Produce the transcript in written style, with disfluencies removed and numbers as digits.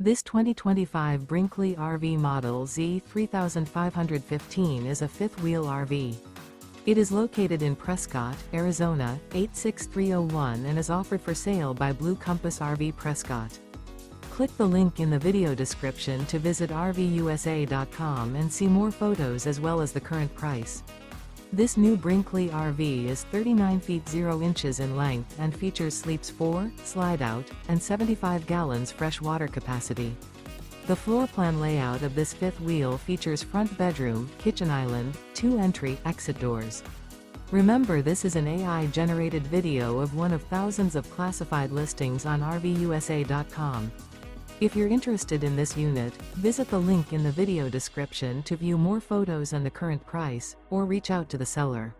This 2025 Brinkley RV Model Z 3515 is a fifth-wheel RV. It is located in Prescott, Arizona, 86301 and is offered for sale by Blue Compass RV Prescott. Click the link in the video description to visit RVUSA.com and see more photos as well as the current price. This new Brinkley RV is 39 feet 0 inches in length and features sleeps 4, slide-out, and 75 gallons fresh water capacity. The floor plan layout of this fifth wheel features front bedroom, kitchen island, 2 entry/exit doors. Remember, this is an AI-generated video of one of thousands of classified listings on RVUSA.com. If you're interested in this unit, visit the link in the video description to view more photos and the current price, or reach out to the seller.